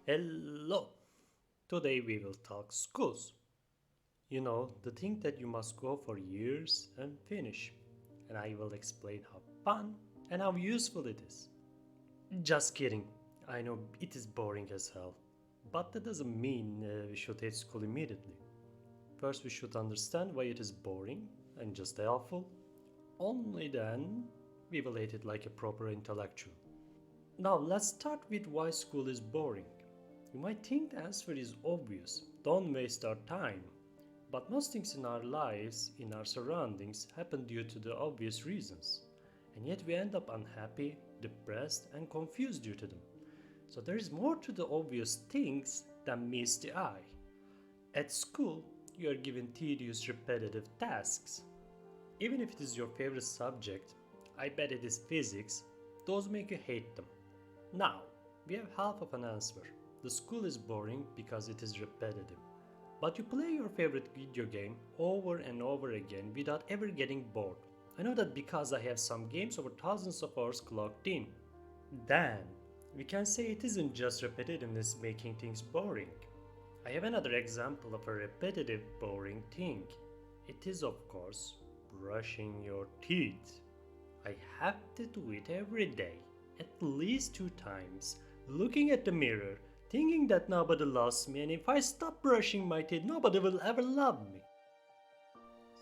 Hello! Today we will talk schools. The thing that you must go for years and finish. And I will explain how fun and how useful it is. Just kidding. I know it is boring as hell. But that doesn't mean we should hate school immediately. First, we should understand why it is boring and just awful. Only then we will hate it like a proper intellectual. Now, let's start with why school is boring. You might think the answer is obvious, don't waste our time. But most things in our lives, in our surroundings, happen due to the obvious reasons. And yet we end up unhappy, depressed, and confused due to them. So there is more to the obvious things than meets the eye. At school, you are given tedious, repetitive tasks. Even if it is your favorite subject, I bet it is physics, those make you hate them. Now, we have half of an answer. The school is boring because it is repetitive. But you play your favorite video game over and over again without ever getting bored. I know that because I have some games over thousands of hours clocked in. Then, we can say it isn't just repetitiveness making things boring. I have another example of a repetitive, boring thing. It is, of course, brushing your teeth. I have to do it every day, at least 2 times, looking at the mirror, thinking that nobody loves me, and if I stop brushing my teeth, nobody will ever love me.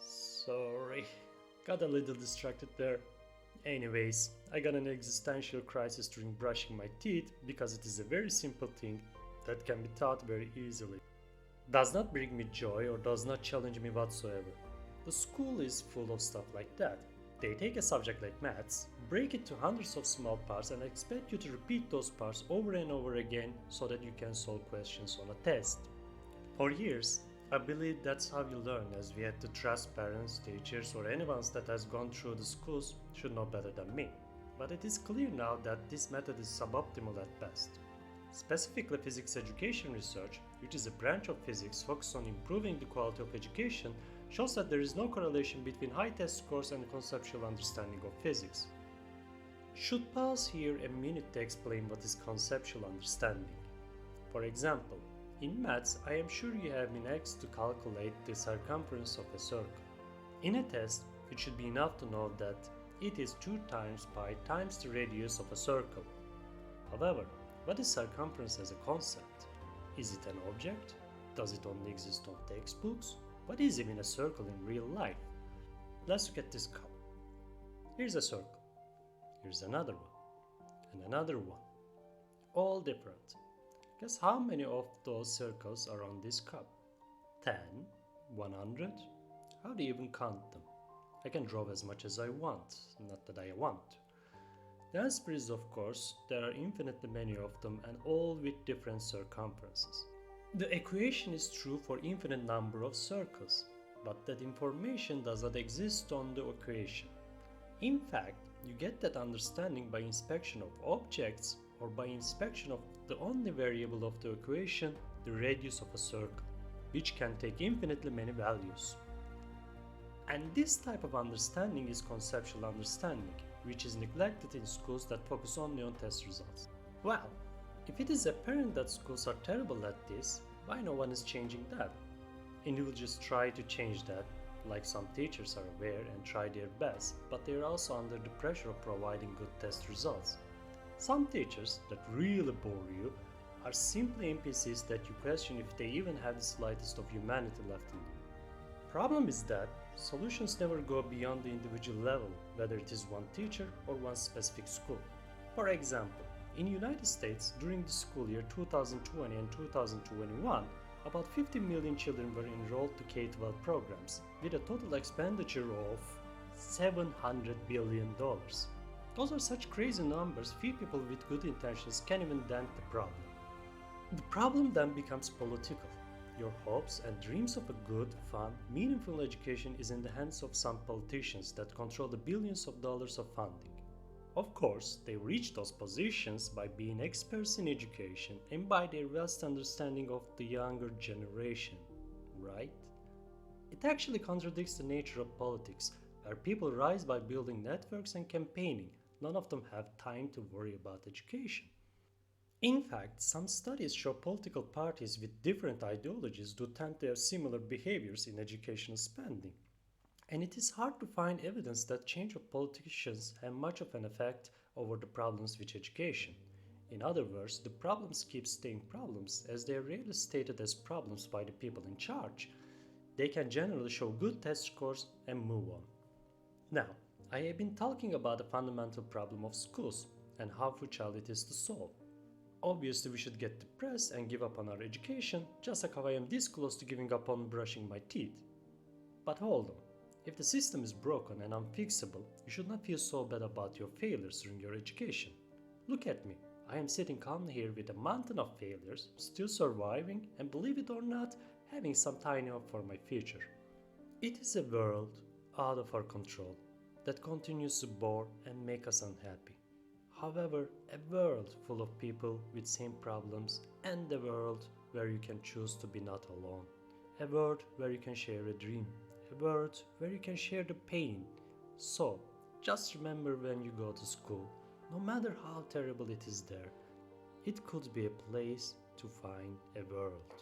Sorry, got a little distracted there. Anyways, I got an existential crisis during brushing my teeth because it is a very simple thing that can be taught very easily. Does not bring me joy or does not challenge me whatsoever. The school is full of stuff like that. They take a subject like maths, break it to hundreds of small parts, and expect you to repeat those parts over and over again so that you can solve questions on a test. For years, I believe that's how you learn, as we had to trust parents, teachers, or anyone that has gone through the schools should know better than me. But it is clear now that this method is suboptimal at best. Specifically, physics education research, which is a branch of physics focused on improving the quality of education, shows that there is no correlation between high test scores and conceptual understanding of physics. Should pause here a minute to explain what is conceptual understanding. For example, in maths, I am sure you have been asked to calculate the circumference of a circle. In a test, it should be enough to know that it is 2 times pi times the radius of a circle. However, what is circumference as a concept? Is it an object? Does it only exist on textbooks? What is even a circle in real life? Let's look at this cup. Here's a circle. Here's another one. And another one. All different. Guess how many of those circles are on this cup? 10? 100? How do you even count them? I can draw as much as I want, not that I want. The answer is, of course, there are infinitely many of them and all with different circumferences. The equation is true for infinite number of circles, but that information does not exist on the equation. In fact, you get that understanding by inspection of objects or by inspection of the only variable of the equation, the radius of a circle, which can take infinitely many values. And this type of understanding is conceptual understanding, which is neglected in schools that focus only on test results. Well, if it is apparent that schools are terrible at this, why no one is changing that? Individuals try to change that, like some teachers are aware and try their best, but they are also under the pressure of providing good test results. Some teachers that really bore you are simply NPCs that you question if they even have the slightest of humanity left in them. Problem is that solutions never go beyond the individual level, whether it is one teacher or one specific school. For example, in the United States, during the school year 2020 and 2021, about 50 million children were enrolled to K-12 programs, with a total expenditure of $700 billion. Those are such crazy numbers, few people with good intentions can even dent the problem. The problem then becomes political. Your hopes and dreams of a good, fun, meaningful education is in the hands of some politicians that control the billions of dollars of funding. Of course, they reach those positions by being experts in education and by their vast understanding of the younger generation, right? It actually contradicts the nature of politics, where people rise by building networks and campaigning. None of them have time to worry about education. In fact, some studies show political parties with different ideologies do tend to have similar behaviors in educational spending. And it is hard to find evidence that change of politicians have much of an effect over the problems with education. In other words, the problems keep staying problems as they are rarely stated as problems by the people in charge. They can generally show good test scores and move on. Now, I have been talking about the fundamental problem of schools and how futile it is to solve. Obviously, we should get depressed and give up on our education, just like how I am this close to giving up on brushing my teeth. But hold on. If the system is broken and unfixable, you should not feel so bad about your failures during your education. Look at me. I am sitting calmly here with a mountain of failures, still surviving, and believe it or not, having some tiny hope for my future. It is a world out of our control that continues to bore and make us unhappy. However, a world full of people with same problems and a world where you can choose to be not alone. A world where you can share a dream. A world where you can share the pain. So, just remember when you go to school, no matter how terrible it is there, it could be a place to find a world.